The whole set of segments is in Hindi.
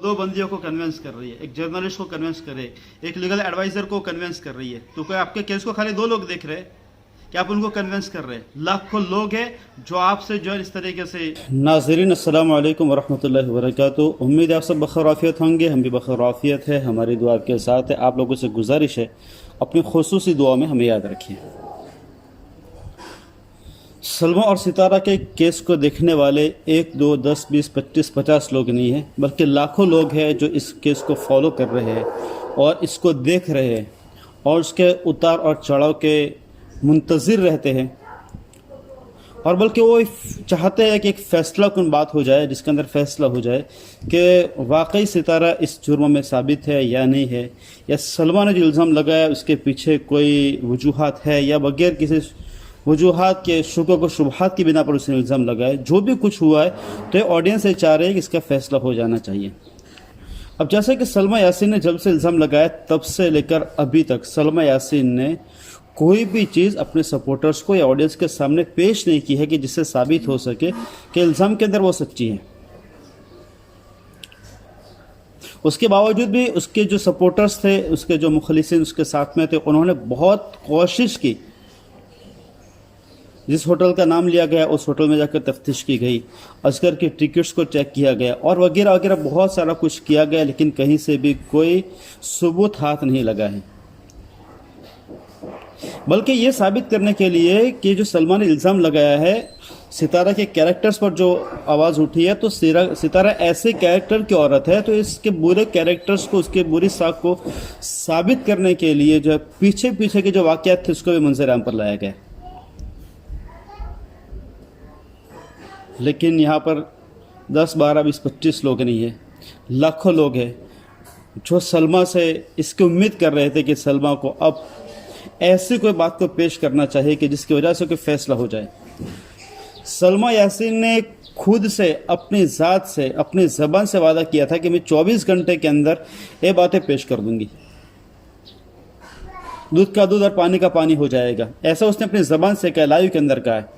दो बंदियों को कन्विंस कर रही है, एक जर्नलिस्ट को कन्विंस कर रही है, एक लीगल एडवाइजर को कन्विंस कर रही है। तो क्या आपके केस को खाली दो लोग देख रहे हैं कि आप उनको कन्विंस कर रहे हैं? लाखों लोग हैं जो आपसे जो है इस तरीके से। नाज़रीन अस्सलाम वालेकुम वरहमतुल्लाहि वबरकातुहू। उम्मीद है आप सब बखैर आफियत होंगे, हम भी बखैर आफियत है। हमारी दुआ आपके साथ है। आप लोगों से गुजारिश है अपनी खुसूसी दुआ में हमें याद रखिए। सलमा और सितारा के केस को देखने वाले 1, 2, 10, 20, 25, 50 लोग नहीं हैं, बल्कि लाखों लोग हैं जो इस केस को फॉलो कर रहे हैं और इसको देख रहे हैं और उसके उतार और चढ़ाव के मुंतज़िर रहते हैं। और बल्कि वो चाहते हैं कि एक फ़ैसला कुन बात हो जाए, जिसके अंदर फ़ैसला हो जाए कि वाकई सितारा इस जुर्म में साबित है या नहीं है, या सलमा ने जो इल्ज़ाम लगाया उसके पीछे कोई वजूहात है या बगैर किसी वजूहात के शुकों को शुबहात की बिना पर उसने इल्ज़ाम लगाए। जो भी कुछ हुआ है तो ये ऑडियंस ये चाह रहे हैं कि इसका फ़ैसला हो जाना चाहिए। अब जैसे कि सलमा यासीन ने जब से इल्ज़ाम लगाया तब से लेकर अभी तक सलमा यासीन ने कोई भी चीज़ अपने सपोर्टर्स को या ऑडियंस के सामने पेश नहीं की है कि जिससे साबित हो सके कि इल्ज़ाम के अंदर वो सच्ची है। उसके बावजूद भी उसके जो सपोर्टर्स थे, उसके जो मुखलिसिन उसके साथ में थे, उन्होंने बहुत कोशिश की। जिस होटल का नाम लिया गया उस होटल में जाकर तफ्तीश की गई, असगर की टिकट्स को चेक किया गया और वगैरह वगैरह बहुत सारा कुछ किया गया, लेकिन कहीं से भी कोई सबूत हाथ नहीं लगा है। बल्कि ये साबित करने के लिए कि जो सलमा ने इल्ज़ाम लगाया है सितारा के कैरेक्टर्स पर जो आवाज़ उठी है, तो सितारा ऐसे कैरेक्टर की औरत है, तो इसके बुरे कैरेक्टर्स को, उसके बुरी साख को साबित करने के लिए जो पीछे पीछे के जो वाक़यात थे उसको भी मंजर आम पर लाया गया। लेकिन यहाँ पर 10, 12, 20, 25 लोग नहीं है, लाखों लोग हैं जो सलमा से इसकी उम्मीद कर रहे थे कि सलमा को अब ऐसी कोई बात को पेश करना चाहिए कि जिसकी वजह से कोई फैसला हो जाए। सलमा यासीन ने खुद से, अपनी ज़ात से, अपनी ज़बान से वादा किया था कि मैं 24 घंटे के अंदर ये बातें पेश कर दूंगी, दूध का दूध और पानी का पानी हो जाएगा, ऐसा उसने अपनी ज़बान से कहा, लाइव के अंदर कहा है।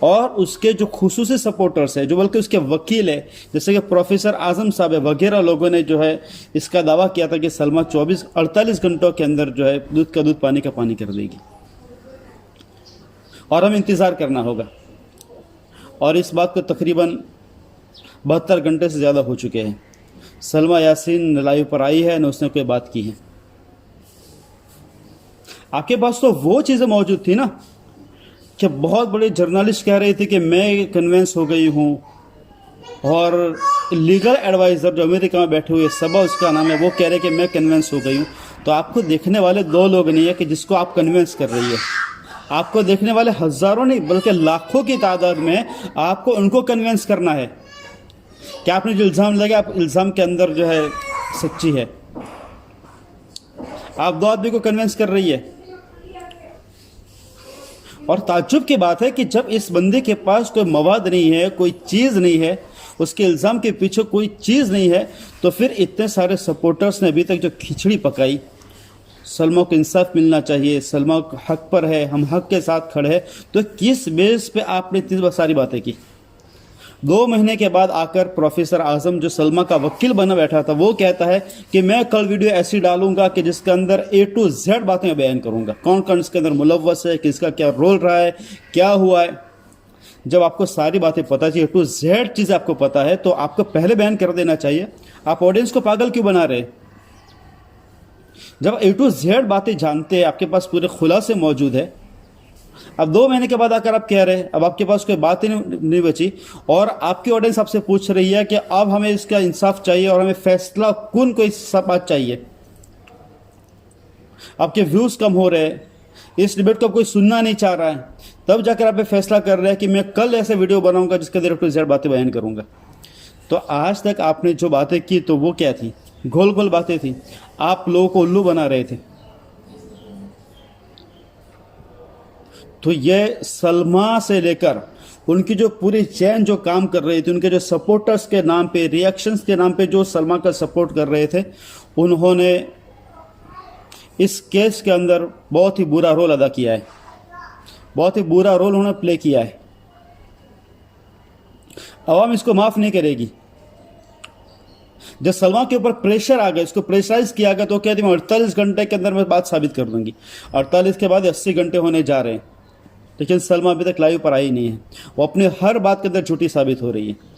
और उसके जो खुसूसी सपोर्टर्स है, जो बल्कि उसके वकील है, जैसे कि प्रोफेसर आज़म साहब है, वगैरह लोगों ने जो है इसका दावा किया था कि सलमा 48 घंटों के अंदर जो है दूध का दूध पानी का पानी कर देगी और हमें इंतज़ार करना होगा। और इस बात को तकरीबन 72 घंटे से ज़्यादा हो चुके हैं। सलमा यासीन लाइव पर आई है, न उसने कोई बात की है। आपके पास तो वो चीज़ें मौजूद थी ना कि बहुत बड़े जर्नलिस्ट कह रहे थे कि मैं कन्विंस हो गई हूँ, और लीगल एडवाइज़र जो अमेरिका में बैठे हुए, सबा उसका नाम है, वो कह रहे कि मैं कन्विंस हो गई हूँ। तो आपको देखने वाले दो लोग नहीं है कि जिसको आप कन्विंस कर रही है, आपको देखने वाले हज़ारों नहीं बल्कि लाखों की तादाद में आपको उनको कन्विंस करना है कि आपने जो इल्ज़ाम लगाया, आप इल्ज़ाम के अंदर जो है सच्ची है। आप दो आदमी को कन्विंस कर रही है। और ताज्जुब की बात है कि जब इस बंदे के पास कोई मवाद नहीं है, कोई चीज़ नहीं है, उसके इल्ज़ाम के पीछे कोई चीज़ नहीं है, तो फिर इतने सारे सपोर्टर्स ने अभी तक जो खिचड़ी पकाई, सलमा को इंसाफ मिलना चाहिए, सलमा हक पर है, हम हक के साथ खड़े हैं, तो किस बेस पे आपने इतनी सारी बातें की? 2 महीने के बाद आकर प्रोफेसर आज़म जो सलमा का वकील बना बैठा था, वो कहता है कि मैं कल वीडियो ऐसी डालूंगा कि जिसके अंदर A to Z बातें बयान करूंगा, कौन कौन इसके अंदर मुलव्वस है, किसका क्या रोल रहा है, क्या हुआ है। जब आपको सारी बातें पता चाहिए, A to Z चीज़ आपको पता है, तो आपको पहले बयान कर देना चाहिए। आप ऑडियंस को पागल क्यों बना रहे? जब A to Z बातें जानते हैं, आपके पास पूरे खुलासे मौजूद है, अब 2 महीने के बाद आकर आप कह रहे हैं अब आपके पास कोई बात ही नहीं बची, और आपकी ऑडियंस आपसे पूछ रही है कि अब हमें इसका इंसाफ चाहिए और हमें फैसला कुन कोई सब बात चाहिए। आपके व्यूज़ कम हो रहे हैं, इस डिबेट को कोई सुनना नहीं चाह रहा है, तब जाकर आप फैसला कर रहे हैं कि मैं कल ऐसे वीडियो बनाऊंगा जिसके अंदर A to Z बातें बयान करूंगा। तो आज तक आपने जो बातें की तो वो क्या थी? गोल गोल बातें थी, आप लोगों को उल्लू बना रहे थे। तो ये सलमा से लेकर उनकी जो पूरी चैन जो काम कर रही थी, उनके जो सपोर्टर्स के नाम पे, रिएक्शंस के नाम पे जो सलमा का सपोर्ट कर रहे थे, उन्होंने इस केस के अंदर बहुत ही बुरा रोल अदा किया है, बहुत ही बुरा रोल उन्होंने प्ले किया है। अवाम इसको माफ़ नहीं करेगी। जब सलमा के ऊपर प्रेशर आ गया, इसको प्रेशराइज किया गया, तो कहती मैं 48 घंटे के अंदर मैं बात साबित कर दूंगी। 48 के बाद 80 घंटे होने जा रहे हैं, लेकिन सलमा अभी तक लाइव पर आई नहीं है। वो अपनी हर बात के अंदर झूठी साबित हो रही है।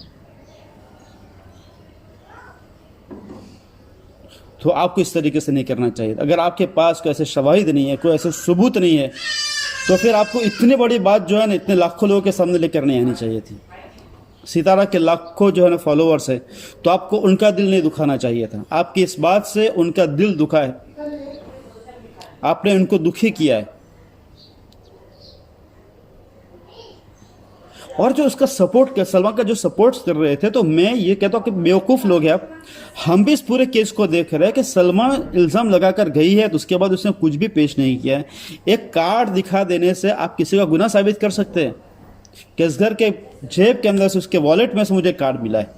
तो आपको इस तरीके से नहीं करना चाहिए। अगर आपके पास कोई ऐसे शवाहिद नहीं है, कोई ऐसे सबूत नहीं है, तो फिर आपको इतनी बड़ी बात जो है ना, इतने लाखों लोगों के सामने लेकर नहीं आनी चाहिए थी। सितारा के लाखों जो है ना फॉलोअर्स है, तो आपको उनका दिल नहीं दुखाना चाहिए था। आपकी इस बात से उनका दिल दुखा है, आपने उनको दुखी किया है। और जो उसका सपोर्ट कर, सलमा का जो सपोर्ट कर रहे थे, तो मैं ये कहता हूँ कि बेवकूफ़ लोग हैं आप। हम भी इस पूरे केस को देख रहे हैं कि सलमा इल्ज़ाम लगाकर गई है, तो उसके बाद उसने कुछ भी पेश नहीं किया है। एक कार्ड दिखा देने से आप किसी का गुनाह साबित कर सकते हैं कि इस घर के जेब के अंदर से, उसके वॉलेट में से मुझे कार्ड मिला है।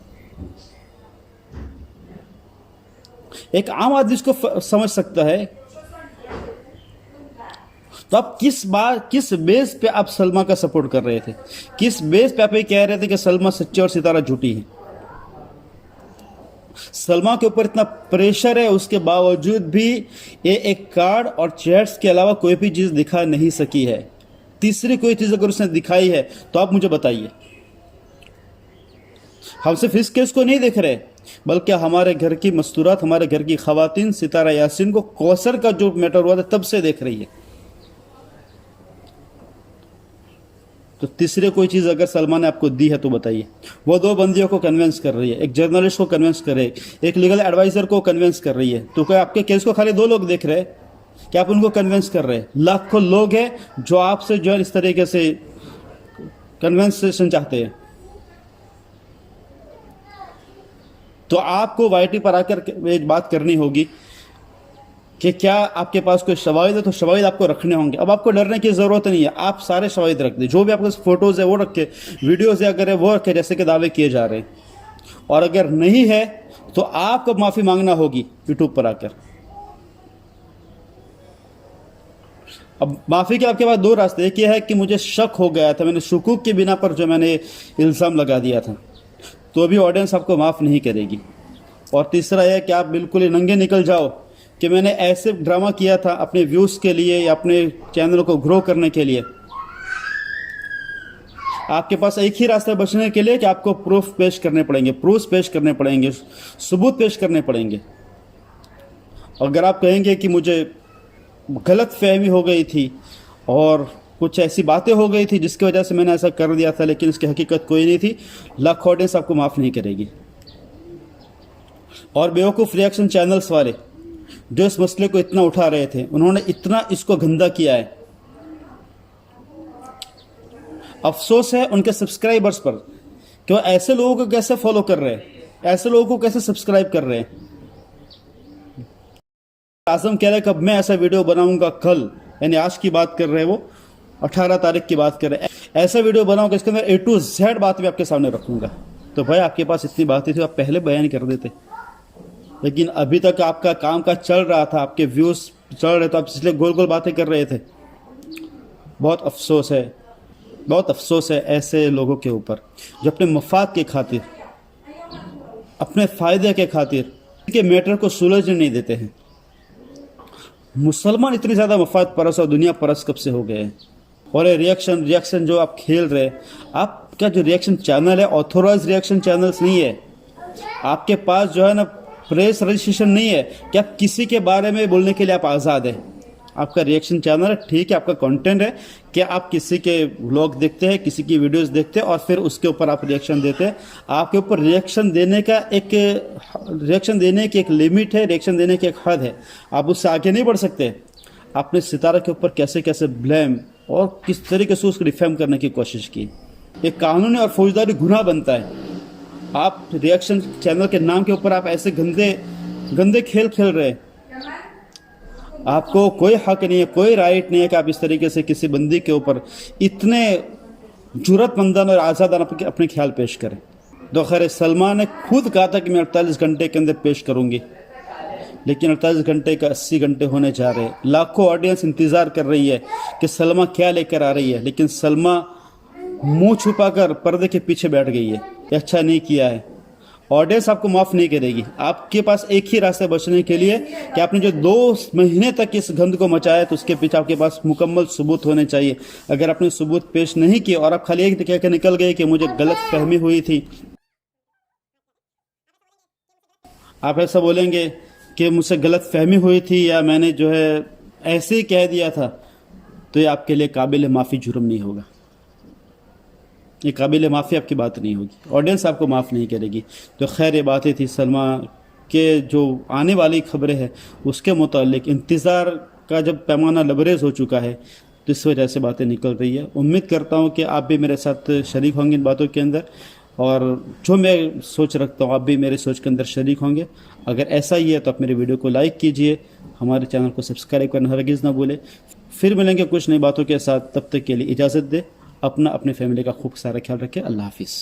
एक आम आदमी इसको समझ सकता है। तो आप किस बेस पे आप सलमा का सपोर्ट कर रहे थे? किस बेस पे आप ये कह रहे थे कि सलमा सच्ची और सितारा झूठी है? सलमा के ऊपर इतना प्रेशर है, उसके बावजूद भी ये एक कार्ड और चैट्स के अलावा कोई भी चीज़ दिखा नहीं सकी है। तीसरी कोई चीज़ अगर उसने दिखाई है तो आप मुझे बताइए। हम सिर्फ इस केस को नहीं देख रहे, बल्कि हमारे घर की मस्तूरात, हमारे घर की खवातीन सितारा यासीन को कौसर का जो मैटर हुआ था तब से देख रही है। तो तीसरे कोई चीज़ अगर सलमा ने आपको दी है तो बताइए। वो दो बंदियों को कन्विंस कर रही है, एक जर्नलिस्ट को कन्विंस कर रही है, एक लीगल एडवाइज़र को कन्विंस कर रही है। तो क्या आपके केस को खाली दो लोग देख रहे हैं कि आप उनको कन्विंस कर रहे हैं? लाखों लोग हैं जो आपसे जो है इस तरीके से कन्वेंसेशन चाहते हैं। तो आपको वाईटी पर आकर एक बात करनी होगी कि क्या आपके पास कोई शवाहिद है, तो शवाहिद आपको रखने होंगे। अब आपको डरने की ज़रूरत नहीं है, आप सारे शवाहिद रख दें। जो भी आपके पास फोटोज़ है वो रखे, वीडियोज़ है अगर है वो रखे, जैसे कि दावे किए जा रहे हैं। और अगर नहीं है तो आपको माफ़ी मांगना होगी यूट्यूब पर आकर। अब माफ़ी के आपके पास दो रास्ते, एक ये है कि मुझे शक हो गया था, मैंने शुकूक की बिना पर जो मैंने इल्ज़ाम लगा दिया था, तो भी ऑडियंस आपको माफ़ नहीं करेगी। और तीसरा यह है कि आप बिल्कुल ही नंगे निकल जाओ कि मैंने ऐसे ड्रामा किया था अपने व्यूज़ के लिए या अपने चैनल को ग्रो करने के लिए। आपके पास एक ही रास्ता बचने के लिए कि आपको प्रूफ पेश करने पड़ेंगे, सबूत पेश करने पड़ेंगे। अगर आप कहेंगे कि मुझे गलत फहमी हो गई थी और कुछ ऐसी बातें हो गई थी जिसकी वजह से मैंने ऐसा कर दिया था, लेकिन इसकी हकीकत कोई नहीं थी, लाख ऑडियंस आपको माफ़ नहीं करेगी। और बेवकूफ़ रिएक्शन चैनल्स वाले जो इस मसले को इतना उठा रहे थे, उन्होंने इतना इसको गंदा किया है। अफसोस है उनके सब्सक्राइबर्स पर कि वो ऐसे लोगों को कैसे फॉलो कर रहे हैं, ऐसे लोगों को कैसे सब्सक्राइब कर रहे हैं। आजम कह रहे हैं कि अब मैं ऐसा वीडियो बनाऊंगा कल, यानी आज की बात कर रहे हैं वो, 18 तारीख की बात कर रहे हैं, ऐसा वीडियो बनाऊंगा इसके अंदर A to Z बात भी आपके सामने रखूंगा। तो भाई आपके पास इतनी बातें थी, आप पहले बयान कर देते, लेकिन अभी तक आपका काम का चल रहा था, आपके व्यूज़ चल रहे, तो आप इसलिए गोल गोल बातें कर रहे थे। बहुत अफसोस है, बहुत अफसोस है ऐसे लोगों के ऊपर जो अपने मफाद के खातिर, अपने फ़ायदे के खातिर के मैटर को सुलझने नहीं देते हैं। मुसलमान इतनी ज़्यादा मफाद परस्त और दुनिया परस्त कब से हो गए हैं। और ये रिएक्शन जो आप खेल रहे हैं, आपका जो रिएक्शन चैनल है ऑथोराइज रिएक्शन चैनल्स नहीं है। आपके पास जो है ना प्रेस रजिस्ट्रेशन नहीं है कि आप किसी के बारे में बोलने के लिए आप आज़ाद हैं। आपका रिएक्शन चैनल है, ठीक है, आपका कंटेंट है कि आप किसी के व्लॉग देखते हैं, किसी की वीडियोस देखते हैं और फिर उसके ऊपर आप रिएक्शन देते हैं। आपके ऊपर रिएक्शन देने की एक लिमिट है, रिएक्शन देने की एक हद है, आप उससे आगे नहीं बढ़ सकते। आपने सितारा के ऊपर कैसे कैसे ब्लेम और किस तरीके से उसको डिफेम करने की कोशिश की। एक कानूनी और फौजदारी गुनाह बनता है। आप रिएक्शन चैनल के नाम के ऊपर आप ऐसे गंदे खेल खेल रहे हैं। आपको कोई हक नहीं है, कोई राइट नहीं है कि आप इस तरीके से किसी बंदी के ऊपर इतने जुर्रतमंदाना और आज़ादाना अपने ख्याल पेश करें। तो खैर सलमा ने खुद कहा था कि मैं 48 घंटे के अंदर पेश करूंगी, लेकिन 48 घंटे का 80 घंटे होने जा रहे हैं। लाखों ऑडियंस इंतज़ार कर रही है कि सलमा क्या लेकर आ रही है, लेकिन सलमा मुंह छुपाकर पर्दे के पीछे बैठ गई है। अच्छा नहीं किया है। ऑडियंस आपको माफ़ नहीं करेगी। आपके पास एक ही रास्ता बचने के लिए कि आपने जो 2 महीने तक इस गंद को मचाया तो उसके पीछे आपके पास मुकम्मल सबूत होने चाहिए। अगर आपने सबूत पेश नहीं किए और आप खाली एक कह के निकल गए कि मुझे गलत फहमी हुई थी, आप ऐसा बोलेंगे कि मुझसे गलत फहमी हुई थी या मैंने जो है ऐसे ही कह दिया था, तो ये आपके लिए काबिल माफ़ी जुर्म नहीं होगा, ये काबिल माफ़ी आपकी बात नहीं होगी, ऑडियंस आपको माफ़ नहीं करेगी। तो खैर ये बातें थी सलमा के जो आने वाली खबरें हैं उसके मुतालिक इंतज़ार का जब पैमाना लबरेज हो चुका है तो इस वजह से बातें निकल रही है। उम्मीद करता हूँ कि आप भी मेरे साथ शरीक होंगे इन बातों के अंदर, और जो मैं सोच रखता हूँ आप भी मेरे सोच के अंदर शरीक होंगे। अगर ऐसा ही है तो आप मेरे वीडियो को लाइक कीजिए, हमारे चैनल को सब्सक्राइब करना हरगिज़ ना भूलें। फिर मिलेंगे कुछ नई बातों के साथ, तब तक के लिए इजाज़त दे। अपना अपने फैमिली का खूब सारा ख्याल रखें। अल्लाह हाफिज़।